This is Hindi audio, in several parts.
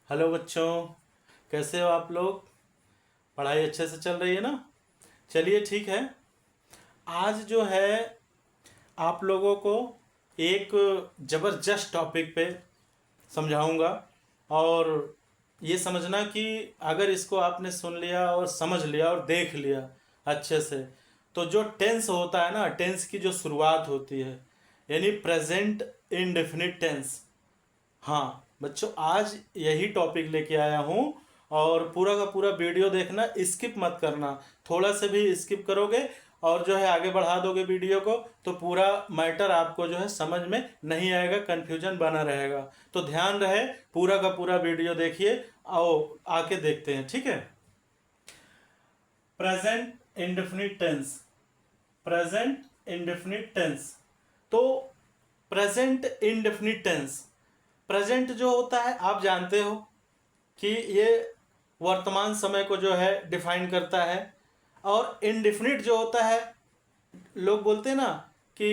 हेलो बच्चों, कैसे हो आप लोग। पढ़ाई अच्छे से चल रही है ना। चलिए ठीक है। आज जो है आप लोगों को एक ज़बरदस्त टॉपिक पे समझाऊंगा। और ये समझना कि अगर इसको आपने सुन लिया और समझ लिया और देख लिया अच्छे से, तो जो टेंस होता है ना, टेंस की जो शुरुआत होती है, यानी प्रेजेंट इंडेफिनिट टेंस। हाँ बच्चों, आज यही टॉपिक लेके आया हूँ। और पूरा का पूरा वीडियो देखना, स्किप मत करना। थोड़ा से भी स्किप करोगे और जो है आगे बढ़ा दोगे वीडियो को, तो पूरा मैटर आपको जो है समझ में नहीं आएगा, कन्फ्यूजन बना रहेगा। तो ध्यान रहे, पूरा का पूरा वीडियो देखिए। आओ आके देखते हैं, ठीक है। Present indefinite tense. Present indefinite tense. तो प्रेजेंट इंडेफिनिट टेंस, प्रेजेंट जो होता है आप जानते हो कि ये वर्तमान समय को जो है डिफाइन करता है। और इनडिफिनिट जो होता है, लोग बोलते हैं ना कि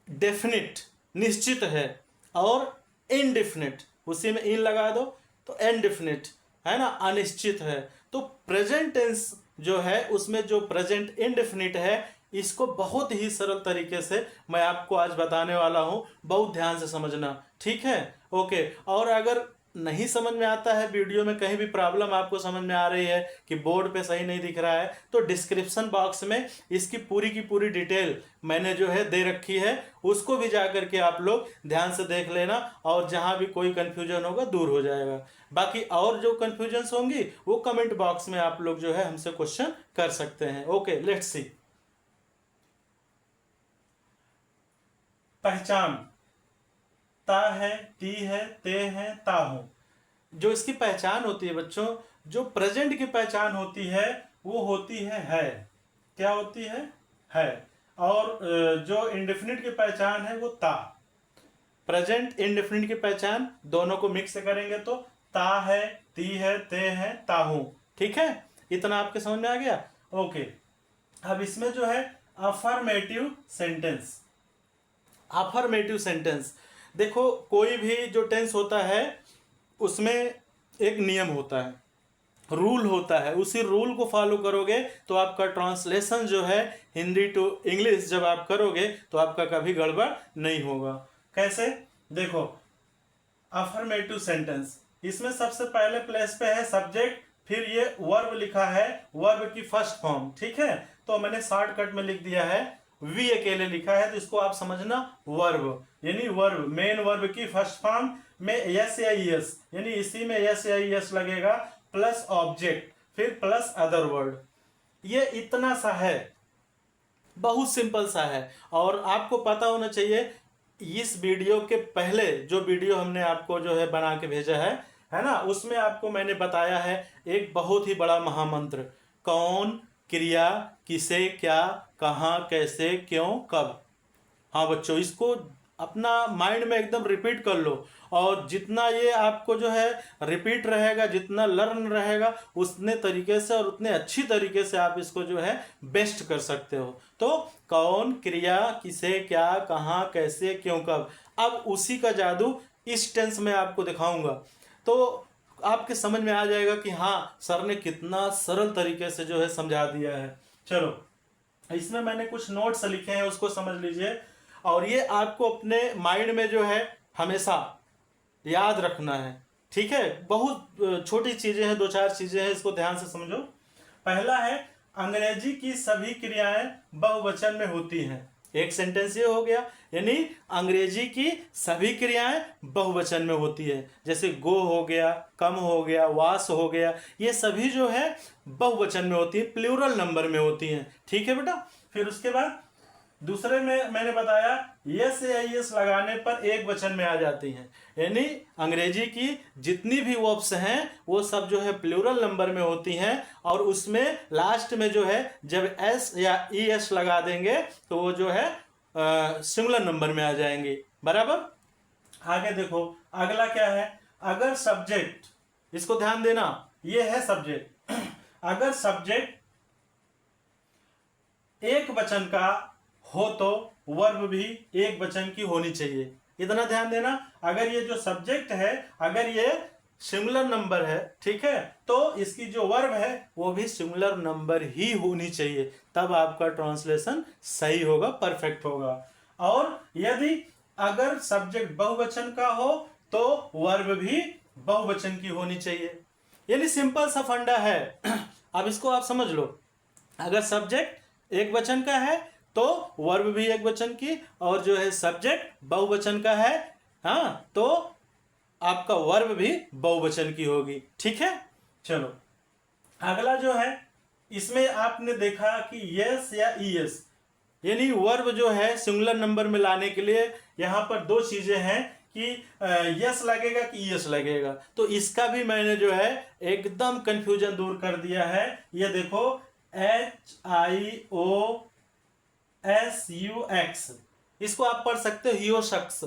डेफिनिट निश्चित है, और इनडिफिनिट उसी में इन लगा दो तो इनडिफिनिट है ना, अनिश्चित है। तो प्रेजेंट टेंस जो है उसमें जो प्रेजेंट इनडिफिनिट है, इसको बहुत ही सरल तरीके से मैं आपको आज बताने वाला हूं। बहुत ध्यान से समझना, ठीक है। ओके। और अगर नहीं समझ में आता है, वीडियो में कहीं भी प्रॉब्लम आपको समझ में आ रही है कि बोर्ड पे सही नहीं दिख रहा है, तो डिस्क्रिप्शन बॉक्स में इसकी पूरी की पूरी डिटेल मैंने जो है दे रखी है। उसको भी जा करके आप लोग ध्यान से देख लेना, और जहां भी कोई कंफ्यूजन होगा दूर हो जाएगा। बाकी और जो कंफ्यूजन होंगी वो कमेंट बॉक्स में आप लोग जो है हमसे क्वेश्चन कर सकते हैं। Okay, let's see. पहचान। ता है, ती है, ते है, ता हूं। जो इसकी पहचान होती है बच्चों, जो प्रेजेंट की पहचान होती है वो होती है। क्या होती है। और जो इंडेफिनिट की पहचान है वो ता। प्रेजेंट इंडेफिनिट की पहचान दोनों को मिक्स करेंगे तो ता है, ती है, ते है, ता हूं। ठीक है, इतना आपके समझ में आ गया। ओके। अब इसमें जो है अफर्मेटिव सेंटेंस। अफर्मेटिव सेंटेंस, देखो कोई भी जो टेंस होता है उसमें एक नियम होता है, रूल होता है। उसी रूल को फॉलो करोगे तो आपका ट्रांसलेशन जो है हिंदी टू इंग्लिश जब आप करोगे तो आपका कभी गड़बड़ नहीं होगा। कैसे, देखो अफर्मेटिव सेंटेंस, इसमें सबसे पहले प्लेस पे है सब्जेक्ट, फिर ये वर्ब लिखा है, वर्ब की फर्स्ट फॉर्म। ठीक है, तो मैंने शॉर्टकट में लिख दिया है, वी अकेले लिखा है, तो इसको आप समझना वर्ब, यानी वर्ब, मेन वर्ब की फर्स्ट फॉर्म में यस या यस, यानी इसी में यस या यस लगेगा, प्लस ऑब्जेक्ट, फिर प्लस अदर वर्ड। ये इतना सा है, बहुत सिंपल सा है। और आपको पता होना चाहिए, इस वीडियो के पहले जो वीडियो हमने आपको जो है बना के भेजा है ना, उसमें आपको मैंने बताया है एक बहुत ही बड़ा महामंत्र, कौन, क्रिया, किसे, क्या, कहाँ, कैसे, क्यों, कब। हाँ बच्चों, इसको अपना माइंड में एकदम रिपीट कर लो, और जितना ये आपको जो है रिपीट रहेगा, जितना लर्न रहेगा, उतने तरीके से और उतने अच्छी तरीके से आप इसको जो है बेस्ट कर सकते हो। तो कौन, क्रिया, किसे, क्या, कहाँ, कैसे, क्यों, कब। अब उसी का जादू इस टेंस में आपको दिखाऊंगा, तो आपके समझ में आ जाएगा कि हाँ सर ने कितना सरल तरीके से जो है समझा दिया है। चलो, इसमें मैंने कुछ नोट्स लिखे हैं, उसको समझ लीजिए। और ये आपको अपने माइंड में जो है हमेशा याद रखना है। ठीक है, बहुत छोटी चीजें हैं, दो चार चीजें हैं, इसको ध्यान से समझो। पहला है, अंग्रेजी की सभी क्रियाएं बहुवचन में होती हैं। एक सेंटेंस ये हो गया, यानी अंग्रेजी की सभी क्रियाएं बहुवचन में होती है। जैसे गो हो गया, कम हो गया, वास हो गया, ये सभी जो है बहुवचन में होती है, प्लूरल नंबर में होती हैं। ठीक है बेटा। फिर उसके बाद दूसरे में मैंने बताया, यस या यस लगाने पर एक वचन में आ जाती हैं, यानी अंग्रेजी की जितनी भी वर्ब्स हैं वो सब जो है प्लूरल नंबर में होती हैं, और उसमें लास्ट में जो है जब एस या ई एस लगा देंगे तो वो जो है सिंगुलर नंबर में आ जाएंगे। बराबर। आगे देखो, अगला क्या है, अगर सब्जेक्ट, इसको ध्यान देना, ये है सब्जेक्ट। अगर सब्जेक्ट एक वचन का हो तो वर्ब भी एक वचन की होनी चाहिए। इतना ध्यान देना, अगर ये जो सब्जेक्ट है, अगर ये सिंगुलर नंबर है, ठीक है, तो इसकी जो वर्ब है वो भी सिंगुलर नंबर ही होनी चाहिए, तब आपका ट्रांसलेशन सही होगा, परफेक्ट होगा। और यदि अगर सब्जेक्ट बहुवचन का हो तो वर्ब भी बहुवचन की होनी चाहिए। यानी सिंपल सा फंडा है। अब इसको आप समझ लो, अगर सब्जेक्ट एक वचन का है तो वर्ब भी एक वचन की, और जो है सब्जेक्ट बहुवचन का है, हाँ, तो आपका वर्ब भी बहुवचन की होगी, ठीक है। चलो अगला जो है, इसमें आपने देखा कि यस या ईएस, यानी वर्ब जो है सिंगुलर नंबर में लाने के लिए यहाँ पर दो चीजें हैं कि यस लगेगा कि ईएस लगेगा। तो इसका भी मैंने जो है एकदम कंफ्यूजन दूर कर दिया है। ये देखो HIOSUX, इसको आप पढ़ सकते हो हियो शख्स,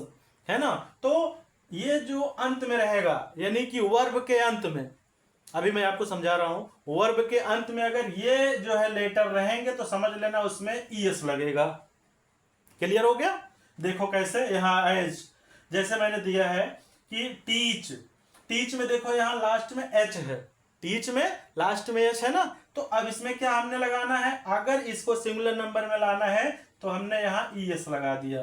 है ना। तो ये जो अंत में रहेगा, यानी कि वर्ब के अंत में, अभी मैं आपको समझा रहा हूं, वर्ब के अंत में अगर ये जो है लेटर रहेंगे तो समझ लेना उसमें ईएस लगेगा। क्लियर हो गया? देखो कैसे, यहां एज जैसे मैंने दिया है कि टीच, टीच में देखो यहां लास्ट में एच है, टीच में लास्ट में एच है ना, तो अब इसमें क्या हमने लगाना है, अगर इसको सिंगुलर नंबर में लाना है तो हमने यहां ईएस लगा दिया।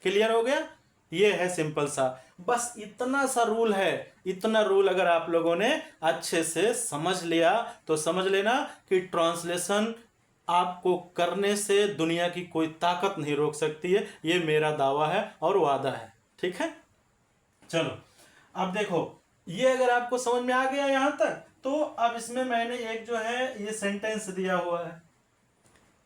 क्लियर हो गया? ये है सिंपल सा, बस इतना सा रूल है। इतना रूल अगर आप लोगों ने अच्छे से समझ लिया तो समझ लेना कि ट्रांसलेशन आपको करने से दुनिया की कोई ताकत नहीं रोक सकती है। ये मेरा दावा है और वादा है, ठीक है। चलो अब देखो, ये अगर आपको समझ में आ गया यहां तक, तो अब इसमें मैंने एक जो है ये सेंटेंस दिया हुआ है,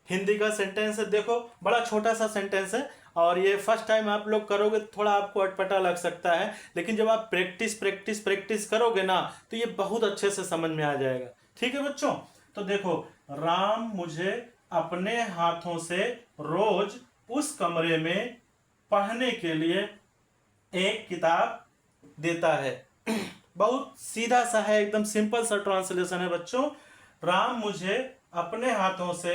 हिंदी का सेंटेंस है। देखो बड़ा छोटा सा सेंटेंस है, और ये फर्स्ट टाइम आप लोग करोगे तो थोड़ा आपको अटपटा लग सकता है, लेकिन जब आप प्रैक्टिस प्रैक्टिस प्रैक्टिस करोगे ना तो ये बहुत अच्छे से समझ में आ जाएगा, ठीक है बच्चों। तो देखो, राम मुझे अपने हाथों से रोज उस कमरे में पढ़ने के लिए एक किताब देता है। बहुत सीधा सा है, एकदम सिंपल सा ट्रांसलेशन है बच्चों। राम मुझे अपने हाथों से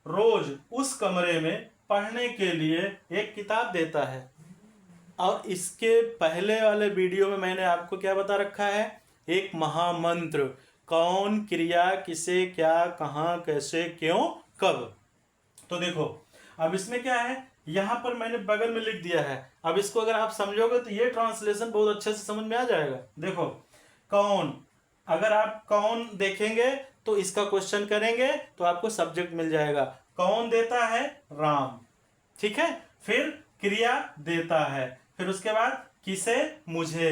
रोज उस कमरे में पढ़ने के लिए एक किताब देता है। और इसके पहले वाले वीडियो में मैंने आपको क्या बता रखा है, एक महामंत्र, कौन, क्रिया, किसे, क्या, कहां, कैसे, क्यों, कब। तो देखो अब इसमें क्या है, यहां पर मैंने बगल में लिख दिया है। अब इसको अगर आप समझोगे तो ये ट्रांसलेशन बहुत अच्छे से समझ में आ जाएगा। देखो कौन, अगर आप कौन देखेंगे तो इसका क्वेश्चन करेंगे तो आपको सब्जेक्ट मिल जाएगा, कौन देता है, राम, ठीक है। फिर क्रिया देता है, फिर उसके बाद किसे, मुझे,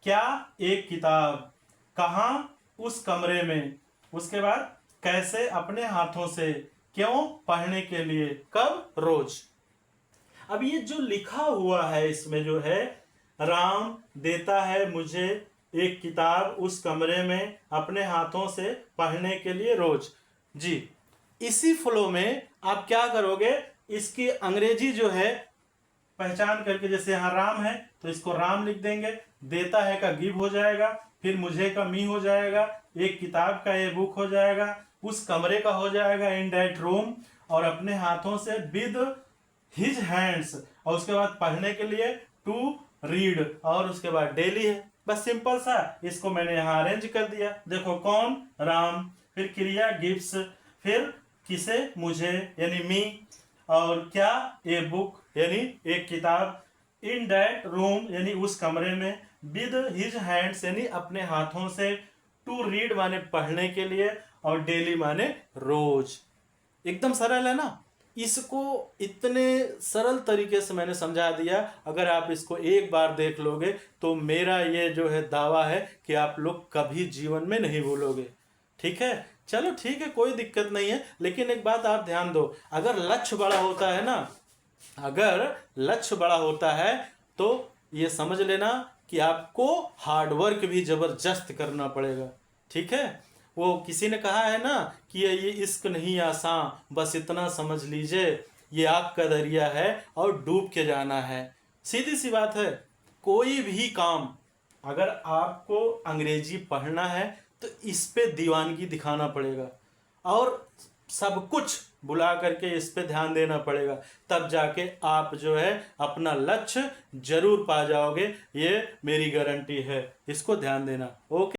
क्या, एक किताब, कहां, उस कमरे में, उसके बाद कैसे, अपने हाथों से, क्यों, पढ़ने के लिए, कब, रोज। अब ये जो लिखा हुआ है इसमें जो है, राम देता है मुझे एक किताब उस कमरे में अपने हाथों से पढ़ने के लिए रोज, जी, इसी फ्लो में आप क्या करोगे, इसकी अंग्रेजी जो है पहचान करके, जैसे यहां राम है तो इसको राम लिख देंगे, देता है का गिव हो जाएगा, फिर मुझे का मी हो जाएगा, एक किताब का ए बुक हो जाएगा, उस कमरे का हो जाएगा इन दैट रूम, और अपने हाथों से विद हिज हैंड्स, और उसके बाद पढ़ने के लिए टू रीड, और उसके बाद डेली है। बस सिंपल सा, इसको मैंने यहाँ अरेंज कर दिया। देखो कौन, राम, फिर क्रिया गिव्स, फिर किसे, मुझे यानी मी, और क्या, ए बुक यानी एक किताब, इन दैट रूम यानी उस कमरे में, विद हिज हैंड्स यानी अपने हाथों से, टू रीड माने पढ़ने के लिए, और डेली माने रोज। एकदम सरल है ना। इसको इतने सरल तरीके से मैंने समझा दिया, अगर आप इसको एक बार देख लोगे तो मेरा ये जो है दावा है कि आप लोग कभी जीवन में नहीं भूलोगे, ठीक है। चलो ठीक है, कोई दिक्कत नहीं है, लेकिन एक बात आप ध्यान दो, अगर लक्ष्य बड़ा होता है ना, अगर लक्ष्य बड़ा होता है तो ये समझ लेना कि आपको हार्डवर्क भी जबरदस्त करना पड़ेगा, ठीक है। वो किसी ने कहा है ना कि ये इश्क नहीं आसान, बस इतना समझ लीजिए ये आग का दरिया है और डूब के जाना है। सीधी सी बात है, कोई भी काम अगर आपको अंग्रेजी पढ़ना है तो इस पे दीवानगी दिखाना पड़ेगा, और सब कुछ बुला करके इस पे ध्यान देना पड़ेगा, तब जाके आप जो है अपना लक्ष्य जरूर पा जाओगे, ये मेरी गारंटी है। इसको ध्यान देना। ओके।